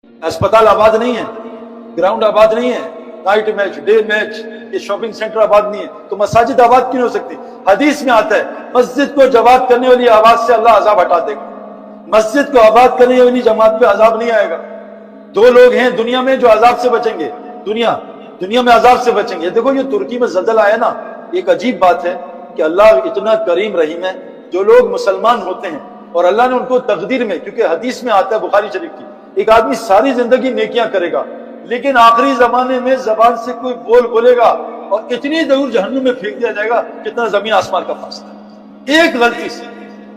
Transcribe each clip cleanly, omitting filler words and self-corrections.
अस्पताल आबाद नहीं है, ग्राउंड आबाद नहीं है, नाइट मैच, डे मैच, ये शॉपिंग सेंटर आबाद नहीं है, तो मसाजिद आबाद क्यों नहीं हो सकती? हदीस में आता है मस्जिद को जवाब करने वाली आवाज से अल्लाह अजाब हटा देगा, मस्जिद को आबाद करने वाली जमात पे अजाब नहीं आएगा। दो लोग हैं दुनिया में जो अजाब से बचेंगे, दुनिया में अजाब से बचेंगे। देखो ये तुर्की में ज़ल्ज़ला आया ना, एक अजीब बात है कि अल्लाह इतना करीम रहीम है, जो लोग मुसलमान होते हैं और अल्लाह ने उनको तकदीर में, क्योंकि हदीस में आता है बुखारी शरीफ की, एक आदमी सारी जिंदगी नेकियां करेगा लेकिन आखिरी जमाने में जबान से कोई बोल बोलेगा और इतनी दूर जहन्नुम में फेंक दिया जाएगा कितना जमीन आसमान का फासला। एक गलती से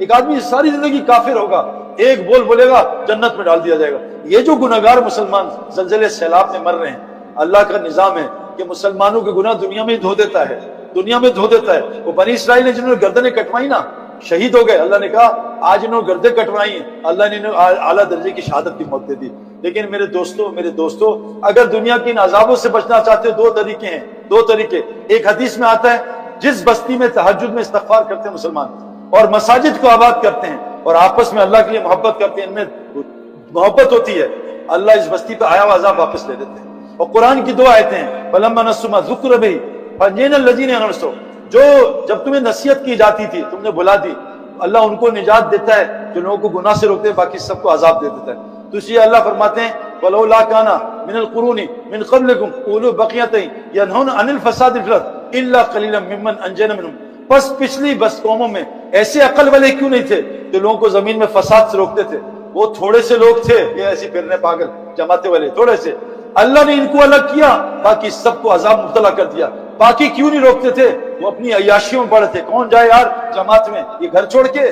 एक आदमी सारी जिंदगी काफिर होगा, एक बोल बोलेगा जन्नत में डाल दिया जाएगा। ये जो गुनहगार मुसलमान ज़लज़ले सैलाब में मर रहे हैं, अल्लाह का निजाम है कि मुसलमानों के गुनाह दुनिया में धो देता है, दुनिया में धो देता है। वो बनी इसराइल ने जिन्होंने गर्दनें कटवाई ना, शहीद हो गए, अल्लाह ने कहा आज इन्होंने गर्दनें कटवाई हैं, अल्लाह ने इन्हें आला दर्जे की शहादत की मौत दे दी। लेकिन मेरे दोस्तों अगर दुनिया की इन अजाबों से बचना चाहते हो, दो तरीके हैं, दो तरीके। एक हदीस में आता है जिस बस्ती में तहज्जुद में इस्तिग़फ़ार करते हैं मुसलमान और मसाजिद को आबाद करते हैं और आपस में अल्लाह के लिए मोहब्बत करते हैं, इनमें मोहब्बत होती है, अल्लाह इस बस्ती पर आया हुआ अजाब वापस ले देते हैं। और कुरान की दो आयतें हैं, फलम्मा नस्सू मा ज़ुक्र बिही फअनजैना अल्लज़ीना यनसून, जो जब तुम्हें नसीहत की जाती थी तुमने बुला दी, अल्लाह उनको निजात देता है जो लोगों को गुनाह से रोकते हैं, बाकी सबको अजाब दे देता है। तो इसलिए अल्लाह फरमाते हैं वलौला काना मिनल कुरूनी मिन क़ब्लिकुम उलू बक़ियतिन यनहूना अनिल फ़सादि फ़िल अर्ज़ इल्ला क़लीलन मिम्मन अंजैना मिनहुम, बस पिछली बस कौमों में ऐसे अक्ल वाले क्यों नहीं थे जो लोगों को जमीन में फसाद से रोकते थे? वो थोड़े से लोग थे, ये ऐसे फिरने पागल जमाते वाले थोड़े से, अल्लाह ने इनको अलग किया, बाकी सबको अजाब मुब्तला कर दिया। बाकी क्यों नहीं रोकते थे? वो अपनी अय्याशियों में पड़े थे। कौन जाए यार जमात में, ये घर छोड़ के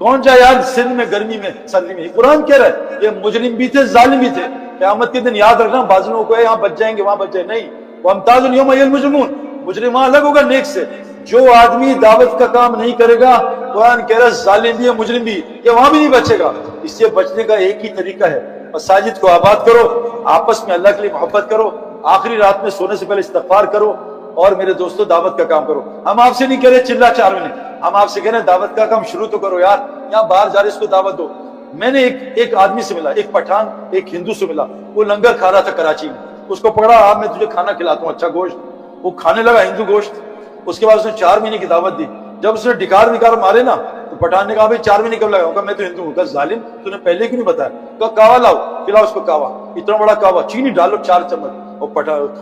कौन जाए यार सिंध में, गर्मी में, सर्दी में? कुरान कह रहा है ये मुजरिम भी थे, जालिम भी थे। क़यामत के दिन याद रखना, बाज़ लोगों को यहाँ बच जाएंगे वहां बच जाए, नहीं, वमताज़ुल यौमा अय्युहल मुजरिमून, मुजरिम वहां अलग होगा नेक से। जो आदमी दावत का काम नहीं करेगा, कुरान कह रहा है जालिम भी है मुजरिम भी, ये वहां भी नहीं बचेगा। इससे बचने का एक ही तरीका है, मसाजिद को आबाद करो, आपस में अल्लाह के लिए मोहब्बत करो, आखिरी रात में सोने से पहले इस्तिग़फ़ार करो और मेरे दोस्तों दावत का काम करो। हम आपसे नहीं कह रहे चिल्ला 4 महीने, हम आपसे कह रहे दावत का काम शुरू तो करो यार, यहाँ बाहर जा रहे इसको दावत दो। मैंने एक आदमी से मिला, एक पठान एक हिंदू से मिला, वो लंगर खा रहा था कराची में, उसको पकड़ा, आप मैं तुझे खाना खिलाता हूँ अच्छा गोश्त, वो खाने लगा हिंदू गोश्त। उसके बाद उसने 4 महीने की दावत दी। जब उसने डिकार मारे ना तो पठान ने कहा भाई 4 महीने कब लगा? मैं तो हिंदू हूँ। जालिम तूने पहले क्यों नहीं बताया? कहा कावा लाओ, खिलाओ उसको कावा, इतना बड़ा कावा, चीनी डालो 4 चम्मच। और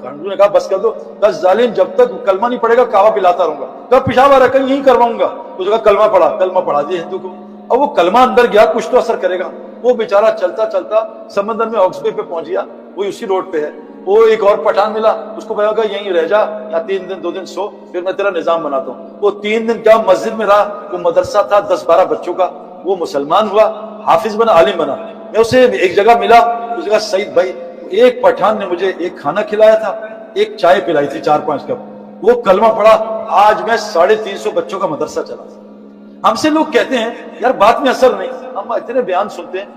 हिंदू ने कहा बस कर दो। कहा जालिम जब तक कलमा नहीं पड़ेगा कावा पिलाता रहूंगा। कहा पिशाब आ रहा यही करवाऊंगा। उसने कहा कलमा पढ़ा दिया हिंदू को। अब वो कलमा अंदर गया, कुछ तो असर करेगा। वो बेचारा चलता चलता समंदर में ऑक्सबे पे पहुंच गया, वो उसी रोड पे है। वो एक और पठान मिला, उसको बताया यहीं रह जा, या 3 दिन 2 दिन सो, फिर मैं तेरा निजाम बनाता हूँ। वो 3 दिन क्या मस्जिद में रहा, वो मदरसा था 10-12 बच्चों का, वो मुसलमान हुआ, हाफिज बना, आलिम बना। मैं उसे एक जगह मिला, उस जगह सईद भाई, एक पठान ने मुझे एक खाना खिलाया था, एक चाय पिलाई थी 4-5 कप, वो कलमा पढ़ा। आज मैं 350 बच्चों का मदरसा चला। हमसे लोग कहते हैं यार बात में असर नहीं, हम इतने बयान सुनते हैं,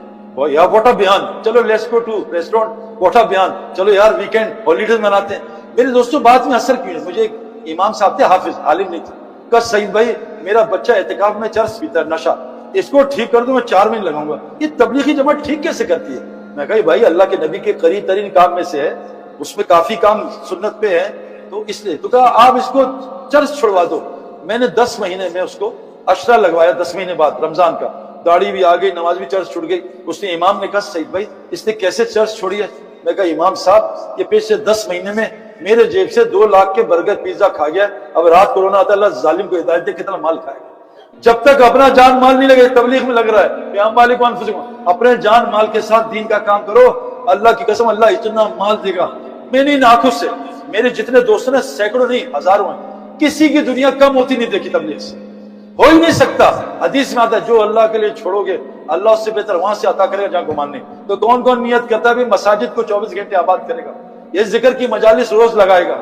यार व्हाट बयान, चलो let's go to restaurant, what बयान, चलो यार वीकेंड हॉलीडेज मनाते हैं। मेरे दोस्तों बात में असर क्यों है? मुझे एक इमाम साहब थे, हाफिज, आलिम नहीं थे। कहा सईद भाई मेरा बच्चा एहतिकाफ में चर्स पीता है, नशा, इसको ठीक कर दो, मैं 4 महीने लगाऊंगा। ये तबलीगी जमात ठीक कैसे करती है? मैं कहा भाई अल्लाह के नबी के करीब तरीन काम में से है, उसमें काफी काम सुन्नत पे है, तो इसलिए तो कहा आप इसको चर्च छुड़वा दो। मैंने 10 महीने में उसको अशरा लगवाया, 10 महीने बाद रमजान का, दाढ़ी भी आ गई, नमाज भी चर्च छुड़ गई। उसने इमाम ने कहा सईद भाई इसने कैसे चर्च छोड़ी है? मैं कहा इमाम साहब ये पिछले 10 महीने में मेरे जेब से 2 लाख के बर्गर पिज्जा खा गया, अब रात कोरोना आता, अल्लाह जालिम को हिदायत दे कितना माल खाएगा। जब तक अपना जान माल नहीं लगे, तबलीग में लग रहा है, अपने जान माल के साथ दीन का काम करो, अल्लाह की कसम अल्लाह इतना माल देगा। मैंने इन आंखों से, मेरे जितने दोस्त हैं सैकड़ों नहीं हजारों हैं, किसी की दुनिया कम होती नहीं देखी तबलीग से, हो ही नहीं सकता। हदीस में आता है जो अल्लाह के लिए छोड़ोगे अल्लाह उससे बेहतर वहां से अता करेगा जहां गुमान नहीं। तो कौन कौन नियत करता है मसाजिद को 24 घंटे आबाद करेगा, ये जिक्र की मजालिस रोज लगाएगा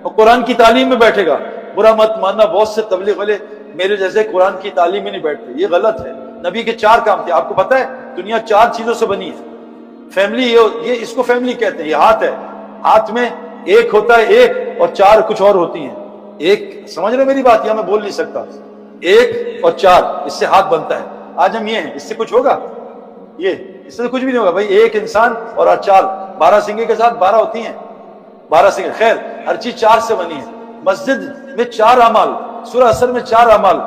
और कुरान की तालीम में बैठेगा? बुरा मत मानना, बहुत से तबलीग वाले मेरे जैसे कुरान की तालीम में नहीं बैठते, ये गलत है। नबी के 4 काम थे, आपको पता है दुनिया 4 चीजों से बनी है। फैमिली, ये इसको फैमिली कहते हैं। ये हाथ है, हाथ में एक होता है एक और 4 कुछ और होती हैं। एक, समझ रहे मेरी बात? या मैं बोल नहीं सकता, 1 और 4 इससे हाथ बनता है। आज हम ये हैं, इससे कुछ होगा? ये اس سے کچھ بھی نہیں ہوگا بھائی. ایک انسان اور 4 12 سنگے کے ساتھ 12 ہوتی ہیں. 12 سنگے خیر ہر چیز 4 سے بنی ہے. مسجد میں 4 اعمال, سورہ اثر میں 4 اعمال,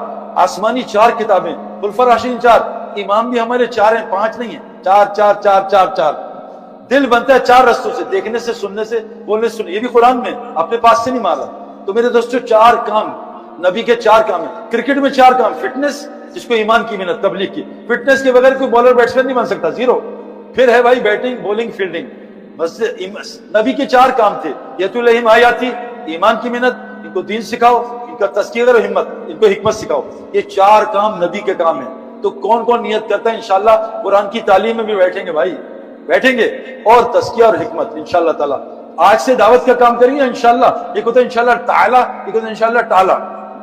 آسمانی 4 کتابیں, خلفاء راشدین 4, امام بھی ہمارے 4 ہیں, 5 نہیں ہیں, 4 4 4 4 4. دل بنتا ہے 4 رستوں سے, دیکھنے سے, سننے سے, بولنے سے. یہ بھی قرآن میں, اپنے پاس سے نہیں مارا. تو میرے دوستو 4 کام نبی کے 4 کام ہیں. کرکٹ میں 4 کام, فٹنس جس کو ایمان کی محنت, تبلیغ کی. فٹنس کے بغیر کوئی بالر بیٹسمین نہیں بن سکتا, زیرو. پھر ہے بھائی بیٹنگ, بولنگ, فیلڈنگ. نبی کے 4 کام تھے. یت الہم آیاتی, ایمان کی محنت, ان کو دین سکھاؤ, ان کا تزکیہ کرو, ہمت, ان کو حکمت سکھاؤ. یہ 4 کام نبی کے کام ہیں. تو کون کون نیت کرتا ہے انشاءاللہ قرآن کی تعلیم میں بھی بیٹھیں گے بھائی, بیٹھیں گے, اور تزکیہ اور حکمت انشاءاللہ تعالی. آج سے دعوت کا کام کریں گے انشاءاللہ. ایک ہوتا ہے انشاءاللہ تعالی, ایک ہوتا ہے انشاءاللہ تعالی.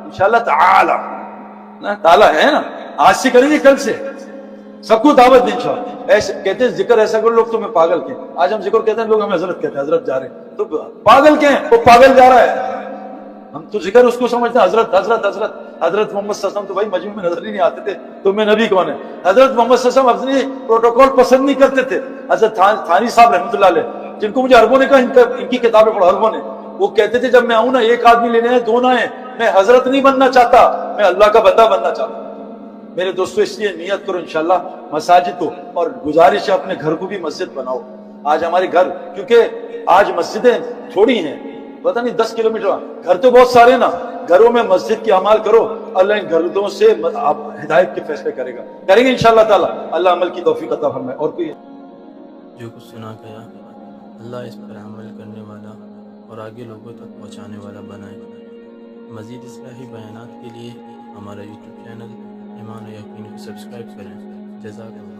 انشاءاللہ تعالی نا, تعالی ہے نا. آج سے کریں گے, کل سے سب کو دعوت دیں انشاءاللہ. ایسے کہتے ہیں ذکر ایسا کرو, لوگ تمہیں پاگل کہیں. آج ہم ذکر کہتے ہیں, لوگ ہمیں حضرت کہتے ہیں, حضرت جا رہے ہیں. تو پاگل کہیں, وہ پاگل جا رہا ہے. ہم تو ذکر اس کو سمجھتے ہیں حضرت حضرت حضرت. حضرت محمد صلی اللہ علیہ وسلم تو بھائی مجمع میں نظر ہی نہیں آتے تھے, تو میں نبی کون ہے؟ حضرت محمد صلی اللہ علیہ وسلم اپنی پروٹوکول پسند نہیں کرتے تھے. حضرت تھانی صاحب رحمۃ اللہ علیہ, جن کو مجھے عربوں نے کہا ان کی کتابیں پڑھو, عربوں نے, وہ کہتے تھے جب میں آؤں نا, 1 آدمی لینے ہیں, 2 نہ ہیں, میں حضرت نہیں بننا چاہتا, میں اللہ کا بندہ بننا چاہتا ہوں. میرے دوستو اس لیے نیت کرو انشاءاللہ مساجد کو, اور گزارش ہے اپنے گھر کو بھی مسجد بناؤ. آج ہمارے گھر, کیونکہ آج مسجدیں تھوڑی ہیں, پتہ نہیں 10 کلومیٹر, گھر تو بہت سارے نا. گھروں میں مسجد کی اعمال کرو, اللہ ان گھروں سے آپ ہدایت کے فیصلے کرے گا, کریں گے انشاءاللہ تعالی. اللہ عمل کی توفیق عطا فرمائے. اور کوئی جو کچھ سنا گیا اللہ اس پر عمل کرنے والا اور آگے لوگوں تک پہنچانے والا بنائے. مزید اصلاحی بیانات کے لیے ہمارا یوٹیوب چینل ایمان و یقین کو سبسکرائب کریں. جزاک اللہ.